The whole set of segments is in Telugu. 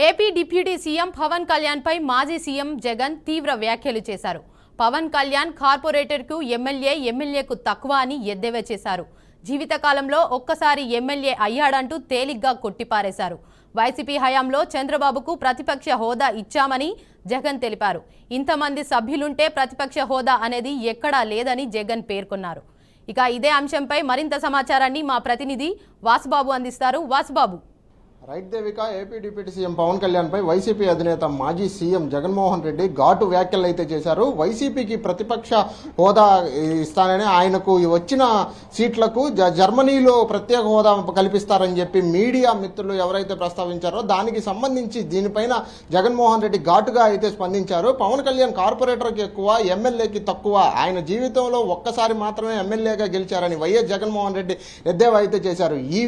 AP deputy CM Pawan Kalyan పై మాజీ సీఎం జగన్ తీవ్ర వ్యాఖ్యలు చేశారు. పవన్ కళ్యాణ్ కార్పొరేటర్కు ఎమ్మెల్యేకు తక్కువ అని ఎద్దేవా చేశారు. జీవితకాలంలో ఒక్కసారి ఎమ్మెల్యే అయ్యాడంటూ తేలిగ్గా కొట్టిపారేశారు. వైసీపీ హయాంలో చంద్రబాబుకు ప్రతిపక్ష హోదా ఇచ్చామని జగన్ తెలిపారు. ఇంతమంది సభ్యులుంటే ప్రతిపక్ష హోదా అనేది ఎక్కడా లేదని జగన్ పేర్కొన్నారు. ఇక ఇదే అంశంపై మరింత సమాచారాన్ని మా ప్రతినిధి వాసుబాబు అందిస్తారు. Vasubabu. Right Devika, AP deputy CM Pawan Kalyan పై వైసీపీ అధినేత మాజీ సీఎం జగన్మోహన్ రెడ్డి ఘాటు వ్యాఖ్యలు అయితే చేశారు. వైసీపీకి ప్రతిపక్ష హోదా ఇస్తానని, ఆయనకు వచ్చిన సీట్లకు జర్మనీలో ప్రత్యేక హోదా కల్పిస్తారని చెప్పి మీడియా మిత్రులు ఎవరైతే ప్రస్తావించారో దానికి సంబంధించి దీనిపైన జగన్మోహన్ రెడ్డి ఘాటుగా అయితే స్పందించారు. పవన్ కళ్యాణ్ కార్పొరేటర్కి ఎక్కువ, ఎమ్మెల్యేకి తక్కువ, ఆయన జీవితంలో ఒక్కసారి మాత్రమే ఎమ్మెల్యేగా గెలిచారని వైఎస్ జగన్మోహన్ రెడ్డి ఎద్దేవా అయితే చేశారు. ఈ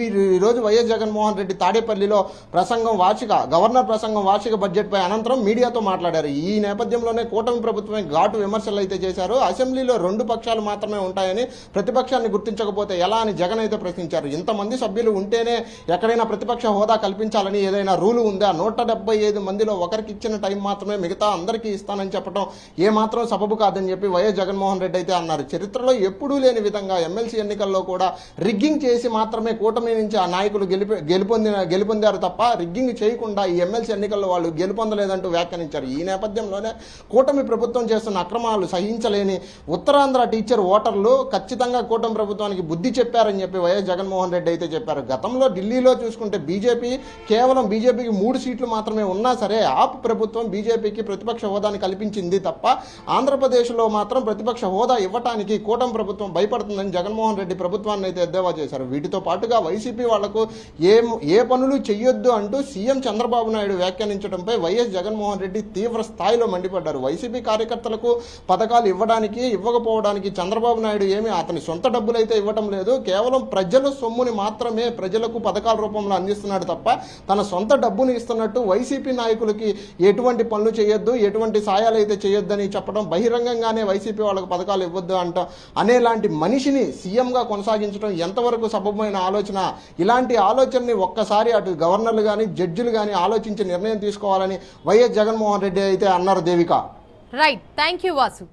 రోజు వైఎస్ జగన్మోహన్ రెడ్డి తాడేపల్లి గవర్నర్ ప్రసంగం వార్షిక బడ్జెట్ పై అనంతరం మీడియాతో మాట్లాడారు. ఈ నేపథ్యంలోనే కూటమి ప్రభుత్వమే ఘాటు విమర్శలు అయితే చేశారు. అసెంబ్లీలో రెండు పక్షాలు మాత్రమే ఉంటాయని, ప్రతిపక్షాన్ని గుర్తించకపోతే ఎలా అని జగన్ అయితే ప్రశ్నించారు. ఇంతమంది సభ్యులు ఉంటేనే ఎక్కడైనా ప్రతిపక్ష హోదా కల్పించాలని ఏదైనా రూలు ఉందా? 175 మందిలో ఒకరికి ఇచ్చిన టైం మాత్రమే మిగతా అందరికీ ఇస్తానని చెప్పడం ఏమాత్రం సబబు కాదని చెప్పి వైఎస్ జగన్మోహన్ రెడ్డి అయితే అన్నారు. చరిత్రలో ఎప్పుడూ లేని విధంగా ఎమ్మెల్సీ ఎన్నికల్లో కూడా రిగ్గింగ్ చేసి మాత్రమే కూటమి నుంచి ఆ నాయకులు గెలుపొందారు తప్ప రిగ్గింగ్ చేయకుండా ఈ ఎమ్మెల్సీ ఎన్నికల్లో వాళ్ళు గెలుపొందలేదంటూ వ్యాఖ్యానించారు. ఈ నేపథ్యంలోనే కూటమి ప్రభుత్వం చేస్తున్న అక్రమాలు సహించలేని ఉత్తరాంధ్ర టీచర్ ఓటర్లు ఖచ్చితంగా కూటమి ప్రభుత్వానికి బుద్ధి చెప్పారని చెప్పి వైఎస్ జగన్మోహన్ రెడ్డి అయితే చెప్పారు. గతంలో ఢిల్లీలో చూసుకుంటే బీజేపీకి 3 సీట్లు మాత్రమే ఉన్నా సరే ఆప్ ప్రభుత్వం బీజేపీకి ప్రతిపక్ష హోదాని కల్పించింది తప్ప ఆంధ్రప్రదేశ్లో మాత్రం ప్రతిపక్ష హోదా ఇవ్వటానికి కూటమి ప్రభుత్వం భయపడుతుందని జగన్మోహన్ రెడ్డి ప్రభుత్వాన్ని అయితే ఎద్దేవా చేశారు. వీటితో పాటుగా వైసీపీ వాళ్లకు ఏ పనులు చెయ్యొద్దు అంటూ సీఎం చంద్రబాబు నాయుడు వ్యాఖ్యానించడంపై వైఎస్ జగన్మోహన్ రెడ్డి తీవ్ర స్థాయిలో మండిపడ్డారు. వైసీపీ కార్యకర్తలకు పథకాలు ఇవ్వకపోవడానికి చంద్రబాబు నాయుడు అతని సొంత డబ్బులైతే ఇవ్వటం లేదు, కేవలం ప్రజల సొమ్ముని మాత్రమే ప్రజలకు పథకాల రూపంలో అందిస్తున్నాడు తప్ప తన సొంత డబ్బుని ఇస్తున్నట్టు వైసీపీ నాయకులకి ఎటువంటి పనులు చేయొద్దు, ఎటువంటి సాయాలు అయితే చేయొద్దని చెప్పడం, బహిరంగంగానే వైసీపీ వాళ్ళకు పథకాలు ఇవ్వద్దు అనేలాంటి మనిషిని సీఎంగా కొనసాగించడం ఎంతవరకు సబబమైన ఆలోచన? ఇలాంటి ఆలోచనని ఒక్కసారి అటు గవర్నర్లు కానీ జడ్జిలు కానీ ఆలోచించి నిర్ణయం తీసుకోవాలని వైఎస్ జగన్మోహన్ రెడ్డి అయితే అన్నారు. Devika. Right, thank you Vasu.